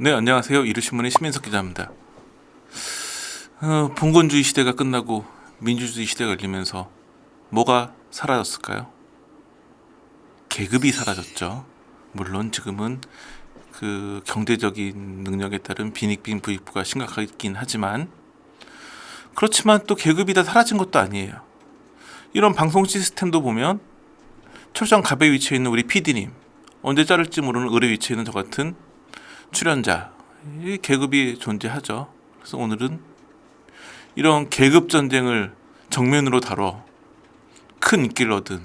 네, 안녕하세요. 이루신문의 심인석 기자입니다. 봉건주의 시대가 끝나고 민주주의 시대가 열리면서 뭐가 사라졌을까요? 계급이 사라졌죠. 물론 지금은 그 경제적인 능력에 따른 빈익빈 부익부가 심각하긴 하지만, 그렇지만 또 계급이 다 사라진 것도 아니에요. 이런 방송 시스템도 보면 철저한 갑에 위치해 있는 우리 PD님, 언제 자를지 모르는 을에 위치해 있는 저 같은 출연자, 이 계급이 존재하죠. 그래서 오늘은 이런 계급 전쟁을 정면으로 다뤄 큰 인기를 얻은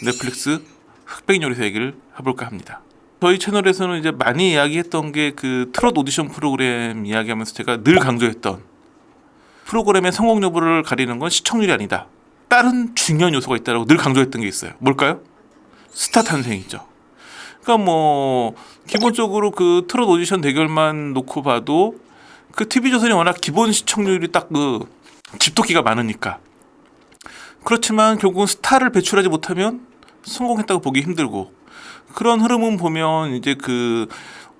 넷플릭스 흑백 요리사 얘기를 해볼까 합니다. 저희 채널에서는 이제 많이 이야기했던 게 그 트롯 오디션 프로그램 이야기하면서 제가 늘 강조했던, 프로그램의 성공 여부를 가리는 건 시청률이 아니다, 다른 중요한 요소가 있다고 늘 강조했던 게 있어요. 뭘까요? 스타 탄생이죠. 그러니까 뭐 기본적으로 그 트롯 오디션 대결만 놓고 봐도 그 TV조선이 워낙 기본 시청률이 딱 그 집토끼가 많으니까. 그렇지만 결국은 스타를 배출하지 못하면 성공했다고 보기 힘들고, 그런 흐름은 보면 이제 그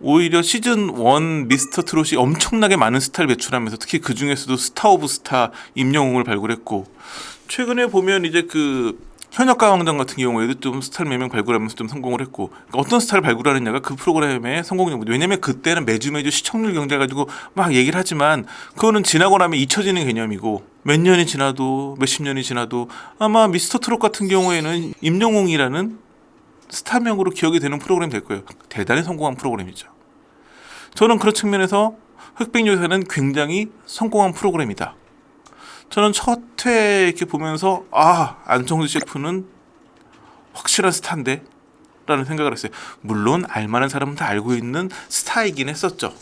오히려 시즌 1 미스터 트롯이 엄청나게 많은 스타를 배출하면서, 특히 그 중에서도 스타 오브 스타 임영웅을 발굴했고, 최근에 보면 이제 그 현역가왕전 같은 경우에도 좀 스타를 몇 명 발굴하면서 좀 성공을 했고, 그러니까 어떤 스타를 발굴하느냐가 그 프로그램의 성공 여부죠. 왜냐면 그때는 매주 시청률 경제 가지고 막 얘기를 하지만, 그거는 지나고 나면 잊혀지는 개념이고, 몇 년이 지나도 몇십 년이 지나도 아마 미스터 트롯 같은 경우에는 임영웅이라는 스타명으로 기억이 되는 프로그램이 될 거예요. 대단히 성공한 프로그램이죠. 저는 그런 측면에서 흑백 요리사는 굉장히 성공한 프로그램이다. 저는 첫 회 이렇게 보면서 안성수 셰프는 확실한 스타인데 라는 생각을 했어요. 물론 알만한 사람은 다 알고 있는 스타이긴 했었죠.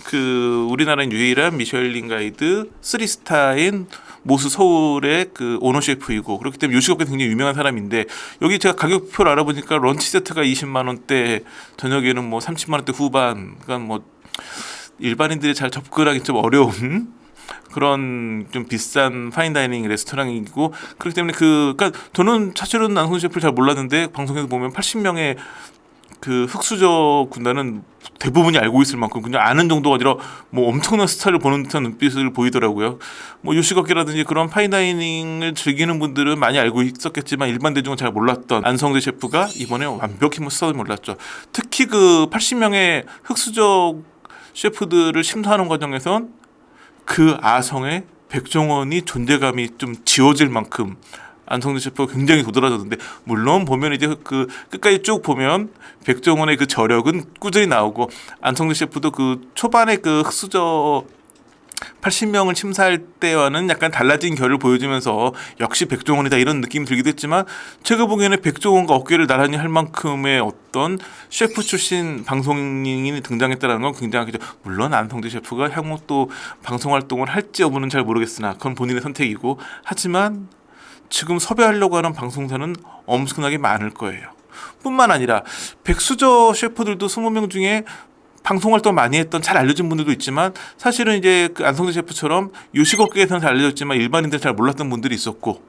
그 우리나라의 유일한 미쉐린 가이드 3스타인 모스 서울의 그 오너 셰프이고, 그렇기 때문에 요식업계 굉장히 유명한 사람인데, 여기 제가 가격표를 알아보니까 런치 세트가 20만 원대, 저녁에는 뭐 30만 원대 후반, 그러니까 뭐 일반인들이 잘 접근하기 좀 어려운 그런 좀 비싼 파인다이닝 레스토랑이고, 그렇기 때문에 그러니까 저는 사실은 안성 셰프를 잘 몰랐는데, 방송에서 보면 80명의 그 흑수저 군단은 대부분이 알고 있을 만큼 그냥 아는 정도가 아니라 뭐 엄청난 스타를 보는 듯한 눈빛을 보이더라고요. 뭐 요식업계라든지 그런 파인다이닝을 즐기는 분들은 많이 알고 있었겠지만, 일반 대중은 잘 몰랐던 안성재 셰프가 이번에 완벽히 뭐 스타를 몰랐죠. 특히 그 80명의 흑수저 셰프들을 심사하는 과정에선 그 아성의 백종원이 존재감이 좀 지워질 만큼 안성재 셰프가 굉장히 도드라졌는데, 물론 보면 이제 그 끝까지 쭉 보면 백종원의 그 저력은 꾸준히 나오고, 안성재 셰프도 그 초반에 그 흑수저 80명을 심사할 때와는 약간 달라진 결을 보여주면서 역시 백종원이다 이런 느낌이 들기도 했지만, 제가 보기에는 백종원과 어깨를 나란히 할 만큼의 어떤 셰프 출신 방송인이 등장했다는 건 굉장하겠죠. 물론 안성재 셰프가 향후 또 방송 활동을 할지 여부는 잘 모르겠으나 그건 본인의 선택이고, 하지만 지금 섭외하려고 하는 방송사는 엄청나게 많을 거예요. 뿐만 아니라 백수저 셰프들도 20명 중에 방송 활동 많이 했던 잘 알려진 분들도 있지만, 사실은 이제 그 안성재 셰프처럼 요식업계에서는 잘 알려졌지만 일반인들 잘 몰랐던 분들이 있었고,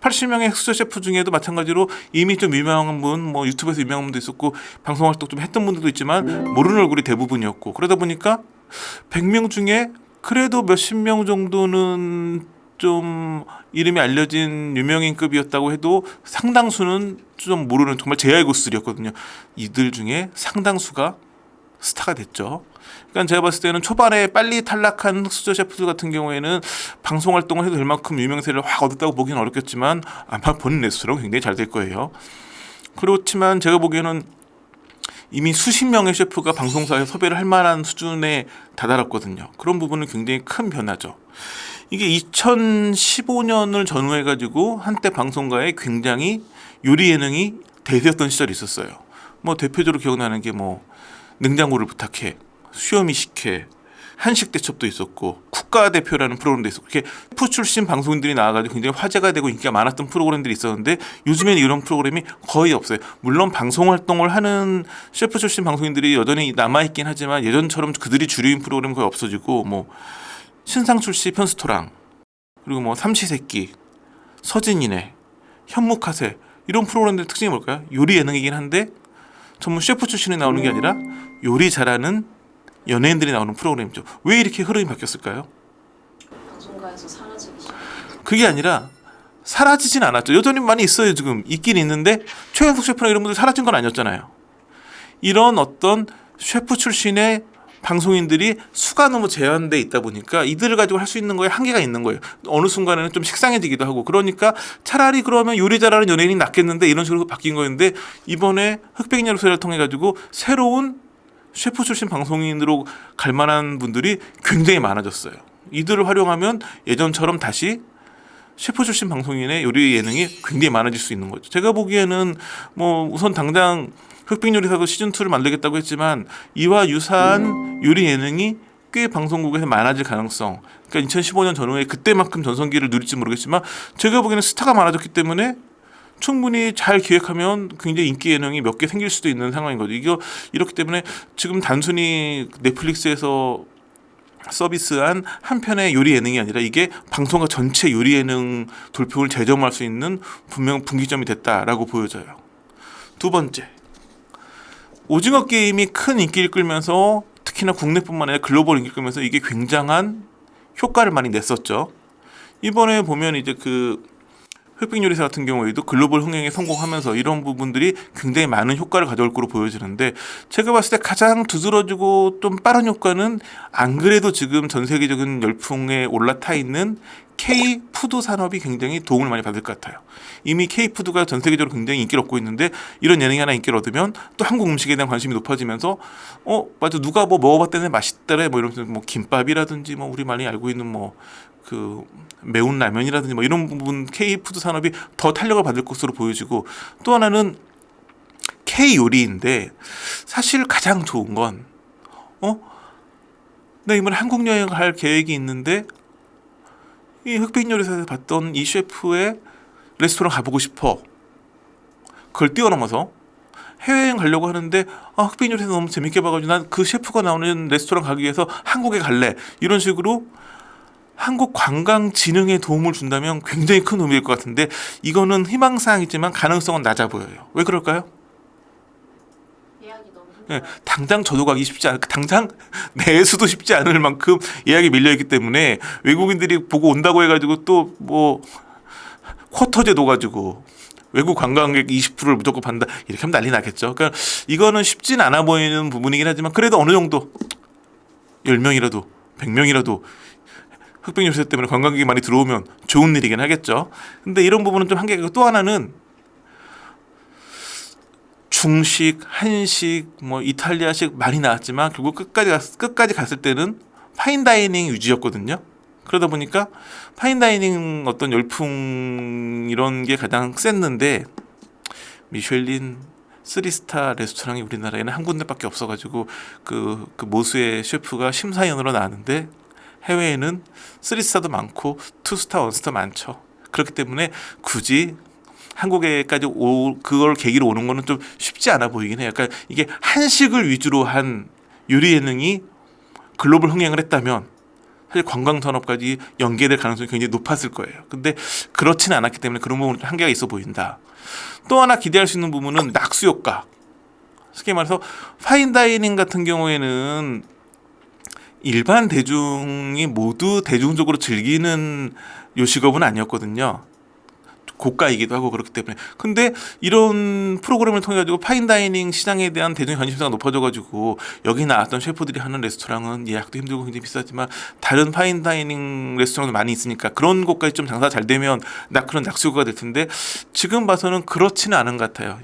80명의 흑수저 셰프 중에도 마찬가지로 이미 좀 유명한 분, 뭐 유튜브에서 유명한 분도 있었고, 방송 활동 좀 했던 분들도 있지만 모르는 얼굴이 대부분이었고, 그러다 보니까 100명 중에 그래도 몇십 명 정도는 좀 이름이 알려진 유명인급이었다고 해도 상당수는 좀 모르는 정말 제야의고수들이었거든요. 이들 중에 상당수가 스타가 됐죠. 그러니까 제가 봤을 때는 초반에 빨리 탈락한 흑수저 셰프들 같은 경우에는 방송 활동을 해도 될 만큼 유명세를 확 얻었다고 보기는 어렵겠지만, 아마 본인 레스토랑은 굉장히 잘 될 거예요. 그렇지만 제가 보기에는 이미 수십 명의 셰프가 방송사에 섭외를 할 만한 수준에 다다랐거든요. 그런 부분은 굉장히 큰 변화죠. 이게 2015년을 전후해가지고 한때 방송가에 굉장히 요리 예능이 대세였던 시절이 있었어요. 뭐 대표적으로 기억나는 게 뭐 냉장고를 부탁해, 수요미 식회, 한식 대첩도 있었고, 국가대표라는 프로그램도 있었고, 이렇게 셰프 출신 방송인들이 나와가지고 굉장히 화제가 되고 인기가 많았던 프로그램들이 있었는데, 요즘에는 이런 프로그램이 거의 없어요. 물론 방송 활동을 하는 셰프 출신 방송인들이 여전히 남아있긴 하지만, 예전처럼 그들이 주류인 프로그램은 거의 없어지고, 뭐 신상 출시 편스토랑, 그리고 뭐 삼시세끼, 서진이네, 현묵카세, 이런 프로그램들의 특징이 뭘까요? 요리 예능이긴 한데 전문 셰프 출신이 나오는 게 아니라 요리 잘하는 연예인들이 나오는 프로그램이죠. 왜 이렇게 흐름이 바뀌었을까요? 방송가에서 사라지기 시작. 그게 아니라 사라지진 않았죠. 여전히 많이 있어요. 지금 있긴 있는데 최현석 셰프나 이런 분들 사라진 건 아니었잖아요. 이런 어떤 셰프 출신의 방송인들이 수가 너무 제한돼 있다 보니까 이들을 가지고 할 수 있는 거에 한계가 있는 거예요. 어느 순간에는 좀 식상해지기도 하고, 그러니까 차라리 그러면 요리 잘하는 연예인이 낫겠는데 이런 식으로 바뀐 거였는데, 이번에 흑백 요리사를 통해 가지고 새로운 셰프 출신 방송인으로 갈 만한 분들이 굉장히 많아졌어요. 이들을 활용하면 예전처럼 다시 셰프 출신 방송인의 요리 예능이 굉장히 많아질 수 있는 거죠. 제가 보기에는 뭐 우선 당장 흑백요리사도 시즌2를 만들겠다고 했지만 이와 유사한 요리 예능이 꽤 방송국에서 많아질 가능성, 그러니까 2015년 전후에 그때만큼 전성기를 누릴지 모르겠지만 제가 보기에는 스타가 많아졌기 때문에 충분히 잘 기획하면 굉장히 인기 예능이 몇 개 생길 수도 있는 상황인 거죠. 이거 이렇기 때문에 지금 단순히 넷플릭스에서 서비스한 한 편의 요리 예능이 아니라 이게 방송가 전체 요리 예능 돌풍을 재점할 수 있는 분명 분기점이 됐다라고 보여져요. 두 번째, 오징어 게임이 큰 인기를 끌면서 특히나 국내뿐만 아니라 글로벌 인기를 끌면서 이게 굉장한 효과를 많이 냈었죠. 이번에 보면 이제 그 흑백요리사 같은 경우에도 글로벌 흥행에 성공하면서 이런 부분들이 굉장히 많은 효과를 가져올 거로 보여지는데, 제가 봤을 때 가장 두드러지고 좀 빠른 효과는 안 그래도 지금 전 세계적인 열풍에 올라타 있는 K-푸드 산업이 굉장히 도움을 많이 받을 것 같아요. 이미 K-푸드가 전 세계적으로 굉장히 인기를 얻고 있는데 이런 예능이 하나 인기를 얻으면 또 한국 음식에 대한 관심이 높아지면서 맞아, 누가 뭐 먹어봤더니 맛있더래 뭐 이러면서 뭐 김밥이라든지 뭐 우리 많이 알고 있는 뭐 그 매운 라면이라든지 뭐 이런 부분 K-푸드 산업이 더 탄력을 받을 것으로 보여지고, 또 하나는 K-요리인데 사실 가장 좋은 건 나 이번에 한국 여행을 할 계획이 있는데 이 흑백요리사에서 봤던 이 셰프의 레스토랑 가보고 싶어. 그걸 뛰어넘어서 해외여행 가려고 하는데 흑백요리사 너무 재밌게 봐가지고 난 그 셰프가 나오는 레스토랑 가기 위해서 한국에 갈래. 이런 식으로 한국 관광진흥에 도움을 준다면 굉장히 큰 의미일 것 같은데, 이거는 희망사항이지만 가능성은 낮아 보여요. 왜 그럴까요? 예약이 너무 힘들어요. 당장 저도 가기 쉽지 않고 당장 내수도 쉽지 않을 만큼 예약이 밀려있기 때문에 외국인들이 보고 온다고 해가지고 또 뭐 쿼터제 둬가지고 외국 관광객 20%를 무조건 판다 이렇게 하면 난리 나겠죠. 그러니까 이거는 쉽진 않아 보이는 부분이긴 하지만 그래도 어느 정도 10명이라도 100명이라도 흑백요리사 때문에 관광객이 많이 들어오면 좋은 일이긴 하겠죠. 근데 이런 부분은 좀 한계가 있고, 또 하나는 중식, 한식, 뭐 이탈리아식 많이 나왔지만 결국 끝까지 갔을 때는 파인다이닝 위주였거든요. 그러다 보니까 파인다이닝 어떤 열풍 이런 게 가장 셌는데, 미슐린 3스타 레스토랑이 우리나라에는 한 군데밖에 없어가지고 그 모수의 셰프가 심사위원으로 나왔는데 해외에는 3스타도 많고 2스타, 1스타 많죠. 그렇기 때문에 굳이 한국에까지 그걸 계기로 오는 거는 좀 쉽지 않아 보이긴 해요. 그러니까 이게 한식을 위주로 한 요리 예능이 글로벌 흥행을 했다면 사실 관광 산업까지 연계될 가능성이 굉장히 높았을 거예요. 근데 그렇지는 않았기 때문에 그런 부분은 한계가 있어 보인다. 또 하나 기대할 수 있는 부분은 낙수 효과. 쉽게 말해서 파인다이닝 같은 경우에는 일반 대중이 모두 대중적으로 즐기는 요식업은 아니었거든요. 고가이기도 하고 그렇기 때문에. 근데 이런 프로그램을 통해 가지고 파인다이닝 시장에 대한 대중의 관심사가 높아져가지고 여기 나왔던 셰프들이 하는 레스토랑은 예약도 힘들고 굉장히 비싸지만 다른 파인다이닝 레스토랑도 많이 있으니까 그런 곳까지 좀 장사가 잘 되면 그런 낙수가 될 텐데, 지금 봐서는 그렇지는 않은 것 같아요.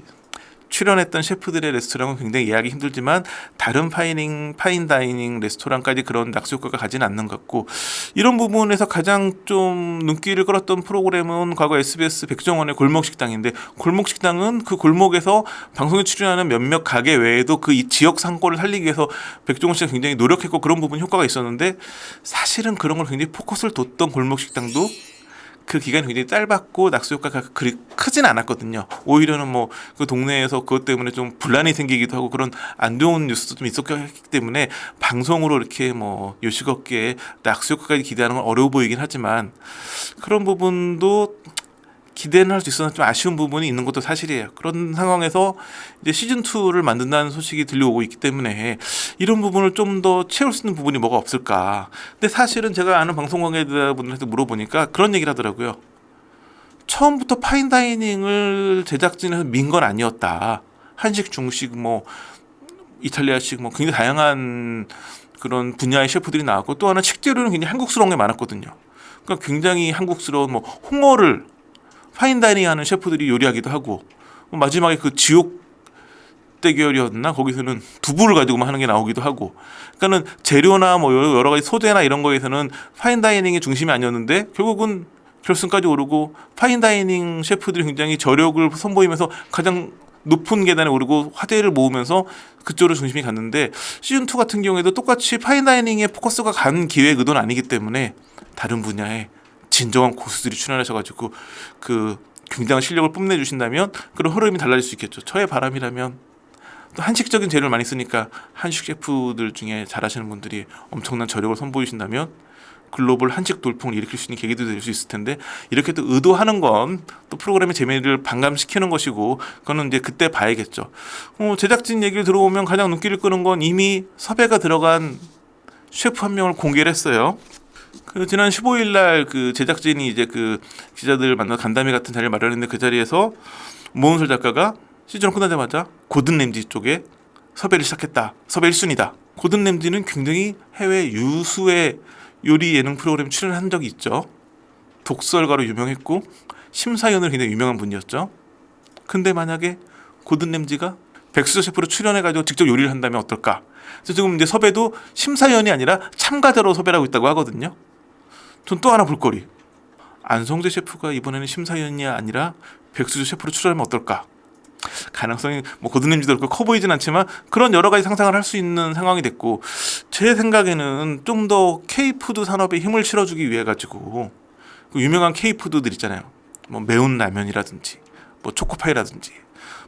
출연했던 셰프들의 레스토랑은 굉장히 예약이 힘들지만 다른 파인다이닝 레스토랑까지 그런 낙수 효과가 가지는 않는 것 같고, 이런 부분에서 가장 좀 눈길을 끌었던 프로그램은 과거 SBS 백종원의 골목식당인데, 골목식당은 그 골목에서 방송에 출연하는 몇몇 가게 외에도 그 이 지역 상권을 살리기 위해서 백종원 씨가 굉장히 노력했고 그런 부분 효과가 있었는데, 사실은 그런 걸 굉장히 포커스를 뒀던 골목식당도 그 기간이 굉장히 짧았고 낙수 효과가 그리 크진 않았거든요. 오히려는 뭐 그 동네에서 그것 때문에 좀 분란이 생기기도 하고 그런 안 좋은 뉴스도 좀 있었기 때문에 방송으로 이렇게 뭐 요식업계에 낙수 효과까지 기대하는 건 어려워 보이긴 하지만, 그런 부분도 기대는 할 수 있어서 좀 아쉬운 부분이 있는 것도 사실이에요. 그런 상황에서 이제 시즌 2를 만든다는 소식이 들려오고 있기 때문에 이런 부분을 좀 더 채울 수 있는 부분이 뭐가 없을까. 근데 사실은 제가 아는 방송 관계자분들한테 물어보니까 그런 얘기를 하더라고요. 처음부터 파인다이닝을 제작진에서 민 건 아니었다. 한식, 중식, 뭐 이탈리아식, 뭐 굉장히 다양한 그런 분야의 셰프들이 나왔고, 또 하나 식재료는 굉장히 한국스러운 게 많았거든요. 그러니까 굉장히 한국스러운 뭐 홍어를 파인다이닝 하는 셰프들이 요리하기도 하고, 마지막에 그 지옥 대결이었나 거기서는 두부를 가지고만 하는 게 나오기도 하고, 그러니까는 재료나 뭐 여러 가지 소재나 이런 거에서는 파인다이닝이 중심이 아니었는데 결국은 결승까지 오르고 파인다이닝 셰프들이 굉장히 저력을 선보이면서 가장 높은 계단에 오르고 화제를 모으면서 그쪽으로 중심이 갔는데, 시즌2 같은 경우에도 똑같이 파인다이닝에 포커스가 간 기획 의도는 아니기 때문에 다른 분야에 진정한 고수들이 출연하셔가지고 그 굉장한 실력을 뽐내주신다면 그런 흐름이 달라질 수 있겠죠. 저의 바람이라면 또 한식적인 재료를 많이 쓰니까 한식 셰프들 중에 잘하시는 분들이 엄청난 저력을 선보이신다면 글로벌 한식 돌풍을 일으킬 수 있는 계기도 될 수 있을 텐데, 이렇게 또 의도하는 건 또 프로그램의 재미를 반감시키는 것이고, 그거는 이제 그때 봐야겠죠. 제작진 얘기를 들어보면 가장 눈길을 끄는 건 이미 섭외가 들어간 셰프 한 명을 공개를 했어요. 그 지난 15일 날 그 제작진이 이제 그 기자들 만나 간담회 같은 자리를 마련했는데, 그 자리에서 모은솔 작가가 시즌 끝나자마자 고든 램지 쪽에 섭외를 시작했다. 섭외 1순위다. 고든 램지는 굉장히 해외 유수의 요리 예능 프로그램 출연한 적이 있죠. 독설가로 유명했고 심사위원으로 굉장히 유명한 분이었죠. 근데 만약에 고든 램지가 백수저 셰프로 출연해가지고 직접 요리를 한다면 어떨까? 그래서 지금 이제 섭외도 심사위원이 아니라 참가자로 섭외를 하고 있다고 하거든요. 전 또 하나 볼거리. 안성재 셰프가 이번에는 심사위원이 아니라 백수저 셰프로 출연하면 어떨까? 가능성이 뭐 고든 램지도 그렇고 커 보이진 않지만 그런 여러 가지 상상을 할 수 있는 상황이 됐고, 제 생각에는 좀 더 K푸드 산업에 힘을 실어주기 위해 가지고 그 유명한 K푸드들 있잖아요. 뭐 매운 라면이라든지 뭐 초코파이라든지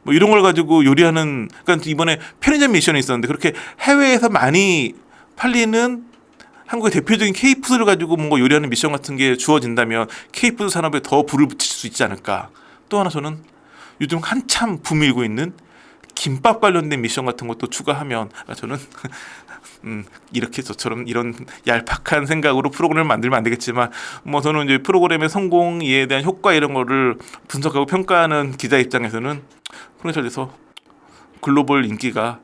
뭐 이런 걸 가지고 요리하는, 그러니까 이번에 편의점 미션이 있었는데 그렇게 해외에서 많이 팔리는 한국의 대표적인 K푸드를 가지고 뭔가 요리하는 미션 같은 게 주어진다면 K푸드 산업에 더 불을 붙일 수 있지 않을까. 또 하나 저는 요즘 한참 붐이고 있는 김밥 관련된 미션 같은 것도 추가하면, 저는 이렇게 저처럼 이런 얄팍한 생각으로 프로그램을 만들면 안 되겠지만, 뭐 저는 이제 프로그램의 성공에 대한 효과 이런 거를 분석하고 평가하는 기자 입장에서는 프로그램 잘 돼서 글로벌 인기가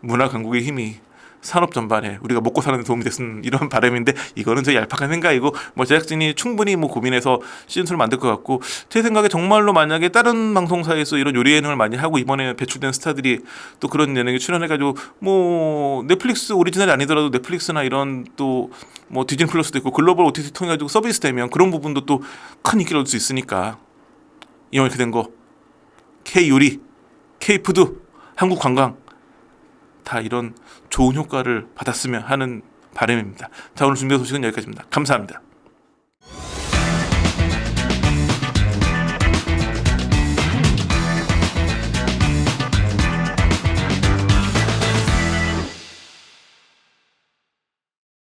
문화 강국의 힘이 산업 전반에 우리가 먹고 사는 데 도움이 됐으면 이런 바람인데, 이거는 저 얄팍한 생각이고, 뭐 제작진이 충분히 뭐 고민해서 시즌2를 만들 것 같고, 제 생각에 정말로 만약에 다른 방송사에서 이런 요리 예능을 많이 하고 이번에 배출된 스타들이 또 그런 예능에 출연해가지고 뭐 넷플릭스 오리지널이 아니더라도 넷플릭스나 이런 또 뭐 디즈니 플러스도 있고 글로벌 OTT 통해 가지고 서비스 되면 그런 부분도 또 큰 인기를 얻을 수 있으니까, 이왕 이렇게 된 거 K 요리, K 푸드, 한국 관광 다 이런 좋은 효과를 받았으면 하는 바람입니다. 자, 오늘 준비한 소식은 여기까지입니다. 감사합니다.